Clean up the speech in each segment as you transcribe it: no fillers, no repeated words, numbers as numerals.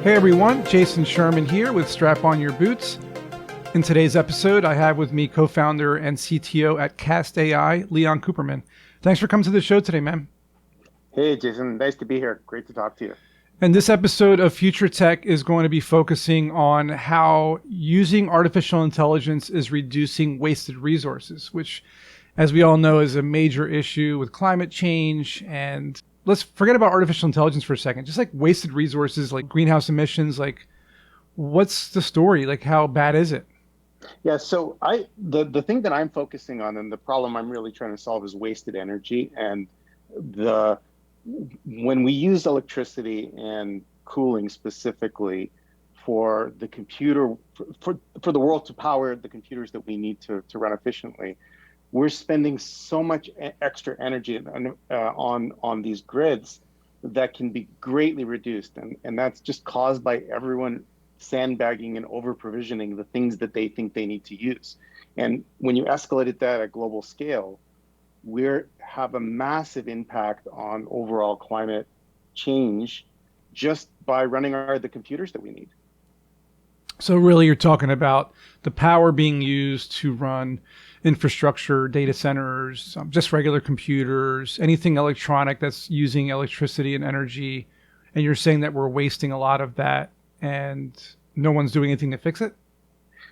Hey everyone, Jason Sherman here with Strap On Your Boots. In today's episode, I have with me co-founder and CTO at Cast.ai, Leon Kuperman. Thanks for coming to the show today, man. Hey, Jason. Nice to be here. Great to talk to you. And this episode of Future Tech is going to be focusing on how using artificial intelligence is reducing wasted resources, which, as we all know, is a major issue with climate change. And let's forget about artificial intelligence for a second. Just like wasted resources, like greenhouse emissions, like what's the story? Like how bad is it? Yeah, so the thing that I'm focusing on and the problem I'm really trying to solve is wasted energy. And the when we use electricity and cooling specifically for the computer, for the world to power the computers that we need to run efficiently, we're spending so much extra energy on these grids that can be greatly reduced. And that's just caused by everyone sandbagging and over provisioning the things that they think they need to use. And when you escalate that at global scale, we have a massive impact on overall climate change just by running the computers that we need. So really you're talking about the power being used to run infrastructure, data centers, just regular computers, anything electronic that's using electricity and energy. And you're saying that we're wasting a lot of that and no one's doing anything to fix it?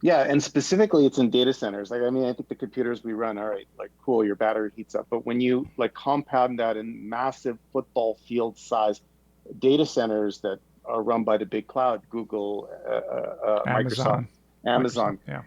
Yeah, and specifically it's in data centers. Like, I mean, I think the computers we run, all right, like cool, your battery heats up. But when you like compound that in massive football field size data centers that are run by the big cloud, Google, Microsoft, Amazon. Yeah.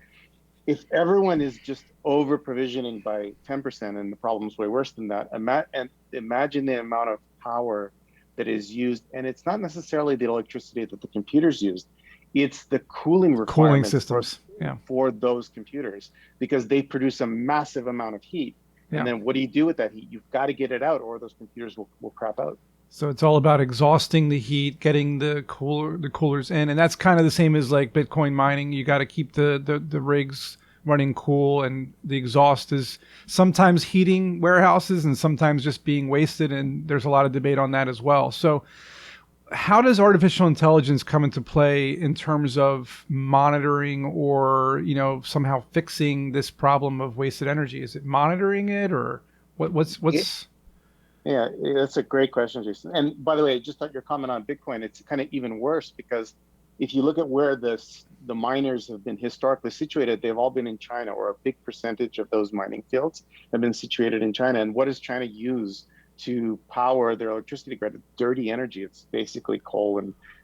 If everyone is just over provisioning by 10%, and the problem's way worse than that, imagine the amount of power that is used. And it's not necessarily the electricity that the computers use. It's the cooling requirements systems for those computers, because they produce a massive amount of heat. Yeah. And then what do you do with that heat? You've got to get it out or those computers will crap out. So it's all about exhausting the heat, getting the coolers in. And that's kind of the same as like Bitcoin mining. You got to keep the rigs running cool, and the exhaust is sometimes heating warehouses and sometimes just being wasted. And there's a lot of debate on that as well. So how does artificial intelligence come into play in terms of monitoring or, somehow fixing this problem of wasted energy? Is it monitoring it, or what's? Yeah, that's a great question, Jason. And by the way, just like your comment on Bitcoin, it's kind of even worse, because if you look at where the miners have been historically situated, they've all been in China, or a big percentage of those mining fields have been situated in China. And what does China use to power their electricity grid? Dirty energy. It's basically coal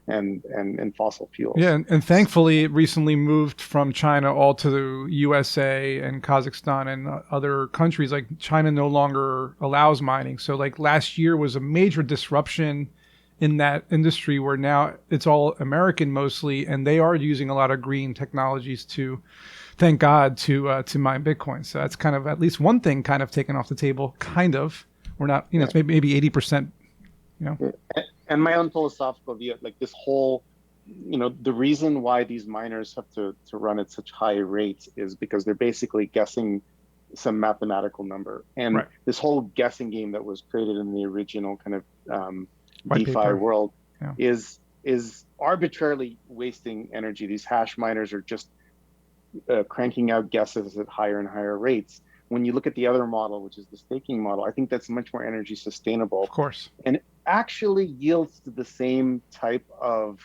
and fossil fuels. Yeah, and thankfully it recently moved from China all to the USA and Kazakhstan and other countries. Like China no longer allows mining. So like last year was a major disruption in that industry, where now it's all American mostly, and they are using a lot of green technologies to, thank God, to mine Bitcoin. So that's kind of at least one thing kind of taken off the table, kind of. We're not, it's maybe 80%, And my own philosophical view, like this whole, the reason why these miners have to run at such high rates is because they're basically guessing some mathematical number. And right. This whole guessing game that was created in the original kind of White DeFi paper. world Yeah. is arbitrarily wasting energy. These hash miners are just cranking out guesses at higher and higher rates. When you look at the other model, which is the staking model, I think that's much more energy sustainable. Of course. And it actually yields to the same type of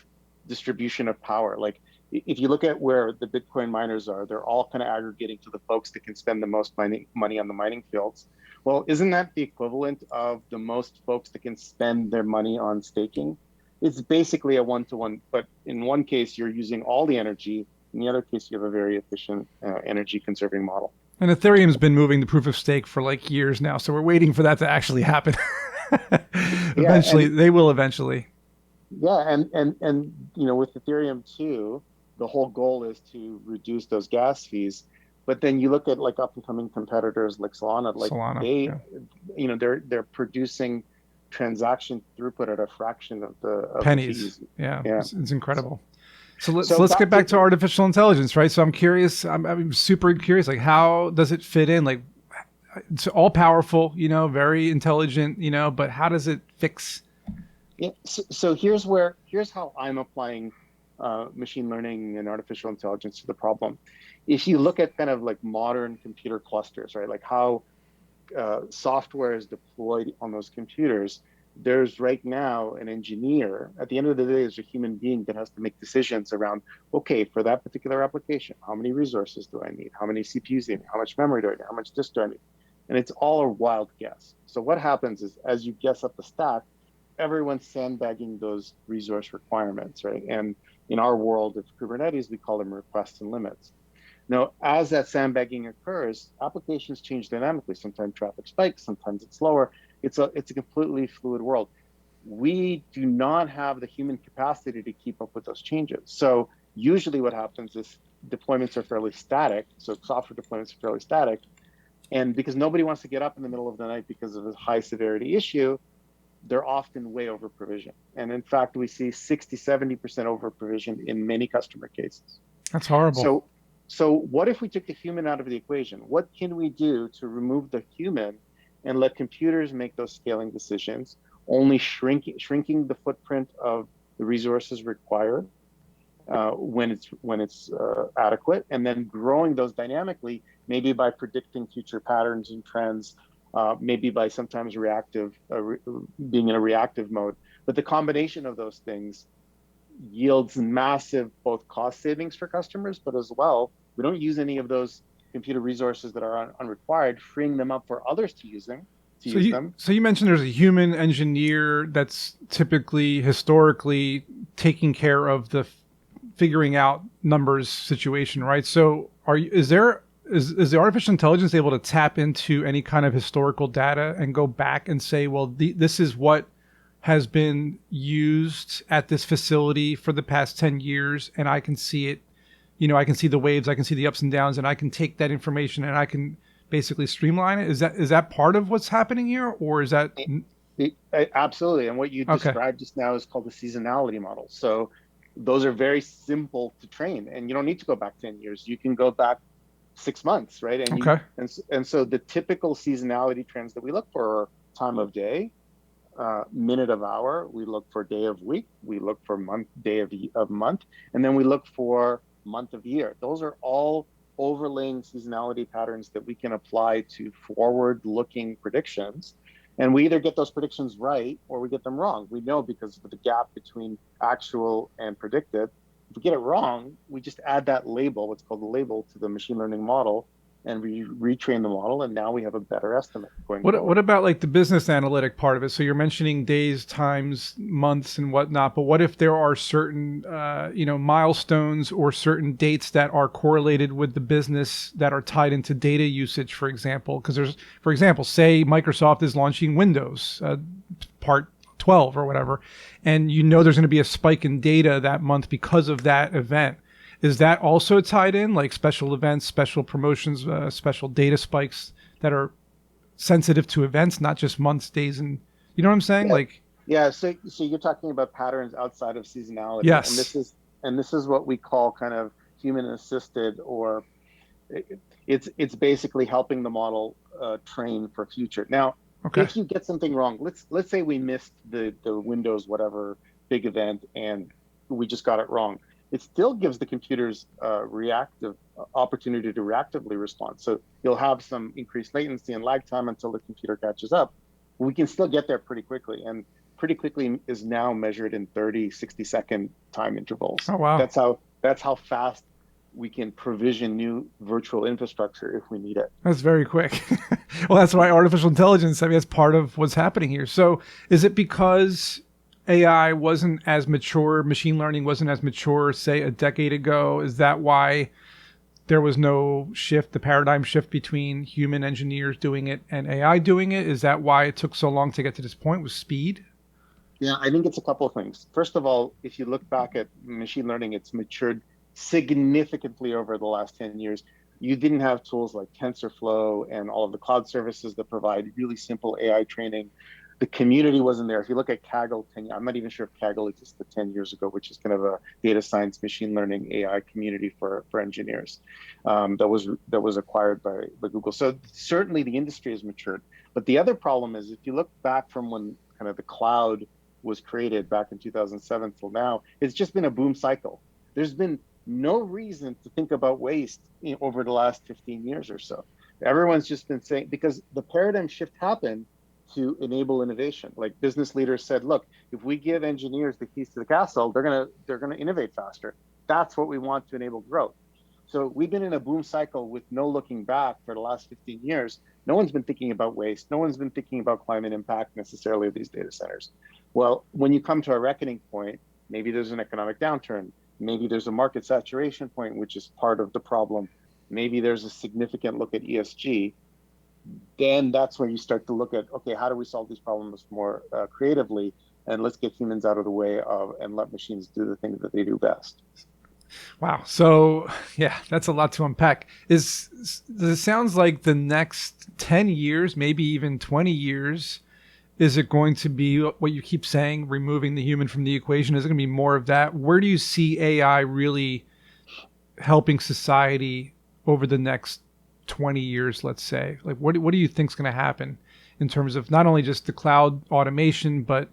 distribution of power. Like if you look at where the Bitcoin miners are, they're all kind of aggregating to the folks that can spend the most money on the mining fields. Well, isn't that the equivalent of the most folks that can spend their money on staking? It's basically a one-to-one, but in one case, you're using all the energy. In the other case, you have a very efficient energy conserving model. And Ethereum's been moving to proof of stake for like years now. So we're waiting for that to actually happen. Eventually, they will eventually. Yeah, and with Ethereum too, the whole goal is to reduce those gas fees. But then you look at like up and coming competitors like Solana, they're producing transaction throughput at a fraction of the pennies. Fees. Yeah. It's incredible. So let's get back to artificial intelligence, right? So I'm curious. I'm super curious. Like, how does it fit in? Like, it's all powerful, very intelligent, but how does it fix Yeah, so here's how I'm applying machine learning and artificial intelligence to the problem. If you look at kind of like modern computer clusters, right, like how software is deployed on those computers, there's right now an engineer. At the end of the day, there's a human being that has to make decisions around, okay, for that particular application, how many resources do I need? How many CPUs do I need? How much memory do I need? How much disk do I need? And it's all a wild guess. So what happens is, as you guess up the stack, everyone's sandbagging those resource requirements, right? And in our world of Kubernetes, we call them requests and limits. Now, as that sandbagging occurs, applications change dynamically. Sometimes traffic spikes, sometimes it's slower. It's a completely fluid world. We do not have the human capacity to keep up with those changes. So usually what happens is deployments are fairly static. So software deployments are fairly static. And because nobody wants to get up in the middle of the night because of a high severity issue, they're often way over provision. And in fact, we see 60, 70% over provision in many customer cases. That's horrible. So, so what if we took the human out of the equation? What can we do to remove the human and let computers make those scaling decisions, only shrinking the footprint of the resources required when it's adequate, and then growing those dynamically, maybe by predicting future patterns and trends, maybe by sometimes being in a reactive mode. But the combination of those things yields massive both cost savings for customers, but as well, we don't use any of those computer resources that are unrequired, freeing them up for others to So use you them. so you mentioned there's a human engineer that's typically historically taking care of the figuring out numbers situation, right? So is the artificial intelligence able to tap into any kind of historical data and go back and say, well, this is what has been used at this facility for the past 10 years, and I can see it, I can see the waves, I can see the ups and downs, and I can take that information and I can basically streamline it. Is that part of what's happening here, or is that Absolutely. And what you okay? described just now is called the seasonality model. So those are very simple to train, and you don't need to go back 10 years. You can go back 6 months, right? Okay. And so the typical seasonality trends that we look for are time of day, minute of hour. We look for day of week. We look for month, day of month, and then we look for month of year. Those are all overlaying seasonality patterns that we can apply to forward-looking predictions. And we either get those predictions right or we get them wrong. We know because of the gap between actual and predicted. If we get it wrong, we just add that label, what's called the label, to the machine learning model, and we retrain the model, and now we have a better estimate going What forward. about like the business analytic part of it? So you're mentioning days, times, months, and whatnot. But what if there are certain milestones or certain dates that are correlated with the business that are tied into data usage, for example? Because for example, say Microsoft is launching Windows part 12 or whatever, and there's going to be a spike in data that month because of that event. Is that also tied in, like special events, special promotions, special data spikes that are sensitive to events, not just months, days, and you know what I'm saying? Yeah, Like, yeah. So you're talking about patterns outside of seasonality, and yes, this is what we call kind of human assisted, or it's basically helping the model train for future. Now, okay, if you get something wrong, let's say we missed the Windows whatever big event and we just got it wrong. It still gives the computers reactive opportunity to reactively respond. So you'll have some increased latency and lag time until the computer catches up. We can still get there pretty quickly, and pretty quickly is now measured in 30, 60-second time intervals. oh wow, That's how fast we can provision new virtual infrastructure if we need it. that's very quick. Well, that's why artificial intelligence. I mean, that's part of what's happening here. So, is it because AI wasn't as mature, machine learning wasn't as mature, say a decade ago? Is that why there was no shift, the paradigm shift between human engineers doing it and AI doing it? Is that why it took so long to get to this point? Was speed? Yeah, I think it's a couple of things. First of all, if you look back at machine learning, it's matured significantly over the last 10 years. You didn't have tools like TensorFlow and all of the cloud services that provide really simple AI training. The community wasn't there. If you look at Kaggle, I'm not even sure if Kaggle existed 10 years ago, which is kind of a data science, machine learning, AI community for engineers that was acquired by Google. So certainly the industry has matured. But the other problem is if you look back from when kind of the cloud was created back in 2007 till now, it's just been a boom cycle. There's been no reason to think about waste over the last 15 years or so. Everyone's just been saying, because the paradigm shift happened to enable innovation. Like business leaders said, look, if we give engineers the keys to the castle, they're gonna innovate faster. That's what we want to enable growth. So we've been in a boom cycle with no looking back for the last 15 years. No one's been thinking about waste. No one's been thinking about climate impact necessarily of these data centers. Well, when you come to a reckoning point, maybe there's an economic downturn. Maybe there's a market saturation point, which is part of the problem. Maybe there's a significant look at ESG. Then that's where you start to look at, okay, how do we solve these problems more creatively? And let's get humans out of the way and let machines do the things that they do best. Wow. So yeah, that's a lot to unpack. It sounds like the next 10 years, maybe even 20 years, is it going to be what you keep saying, removing the human from the equation? Is it going to be more of that? Where do you see AI really helping society over the next 20 years, let's say? Like, what do you think is going to happen in terms of not only just the cloud automation, but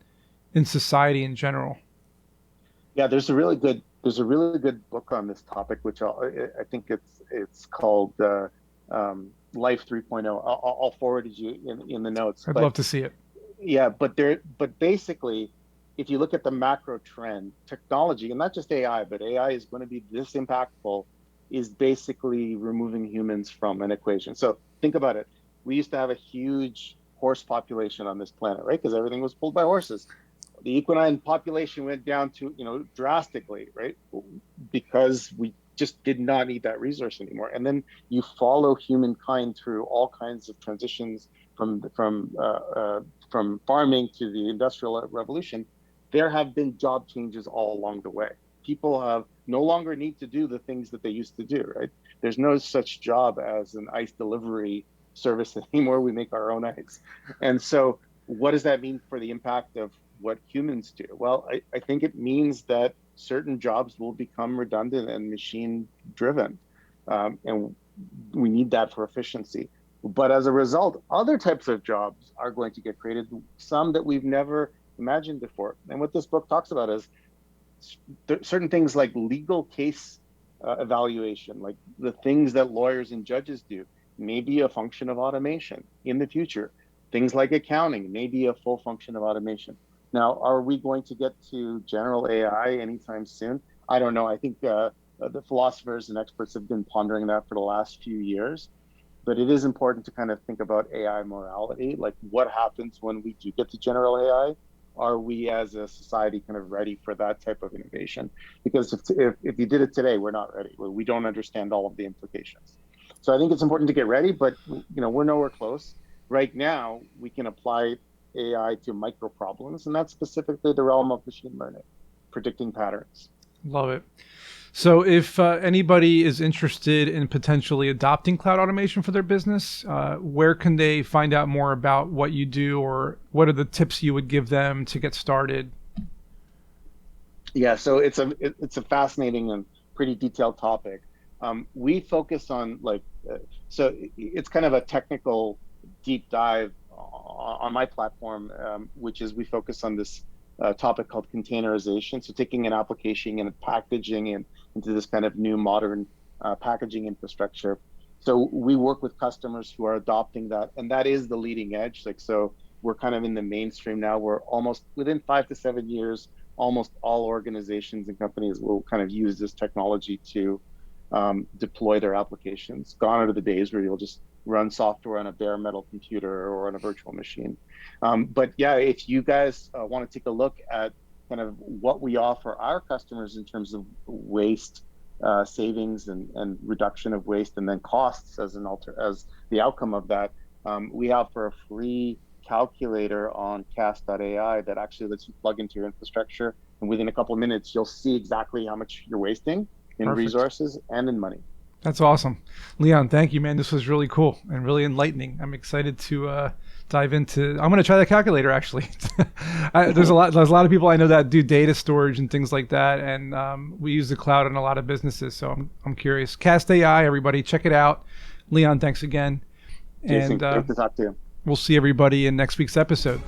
in society in general? Yeah, there's a really good book on this topic, which I think it's called Life 3.0. I'll forward it you in the notes. I'd love to see it. Yeah, but basically, if you look at the macro trend, technology, and not just AI, but AI is going to be this impactful, is basically removing humans from an equation. So think about it. We used to have a huge horse population on this planet, right? Because everything was pulled by horses. The equine population went down to, drastically, right? Because we just did not need that resource anymore. And then you follow humankind through all kinds of transitions from farming to the industrial revolution. There have been job changes all along the way. People have no longer need to do the things that they used to do, right? There's no such job as an ice delivery service anymore. We make our own ice. And so what does that mean for the impact of what humans do? Well, I think it means that certain jobs will become redundant and machine driven. And we need that for efficiency. But as a result, other types of jobs are going to get created, some that we've never imagined before. And what this book talks about is certain things like legal case evaluation, like the things that lawyers and judges do, may be a function of automation in the future. Things like accounting may be a full function of automation. Now, are we going to get to general AI anytime soon? I don't know. I think the philosophers and experts have been pondering that for the last few years. But it is important to kind of think about AI morality, like what happens when we do get to general AI? Are we as a society kind of ready for that type of innovation? Because if you did it today, we're not ready. We don't understand all of the implications. So I think it's important to get ready, but we're nowhere close. Right now, we can apply AI to micro problems, and that's specifically the realm of machine learning, predicting patterns. Love it. So if anybody is interested in potentially adopting cloud automation for their business, where can they find out more about what you do, or what are the tips you would give them to get started? Yeah, so it's a fascinating and pretty detailed topic. We focus on so it's kind of a technical deep dive on my platform, which is we focus on this topic called containerization. So taking an application and packaging it into this kind of new modern packaging infrastructure. So we work with customers who are adopting that, and that is the leading edge. So we're kind of in the mainstream now. We're almost within 5 to 7 years, almost all organizations and companies will kind of use this technology to deploy their applications. Gone are the days where you'll just run software on a bare metal computer or on a virtual machine. But yeah, if you guys want to take a look at kind of what we offer our customers in terms of waste savings and reduction of waste, and then costs as the outcome of that, we offer a free calculator on Cast.ai that actually lets you plug into your infrastructure, and within a couple of minutes, you'll see exactly how much you're wasting in Perfect. Resources and in money. That's awesome. Leon, thank you, man. This was really cool and really enlightening. I'm excited to dive into. I'm going to try the calculator, actually. There's a lot of people I know that do data storage and things like that, and we use the cloud in a lot of businesses. So I'm curious. Cast.ai, everybody, check it out. Leon, thanks again. Jason, great to talk to you. We'll see everybody in next week's episode.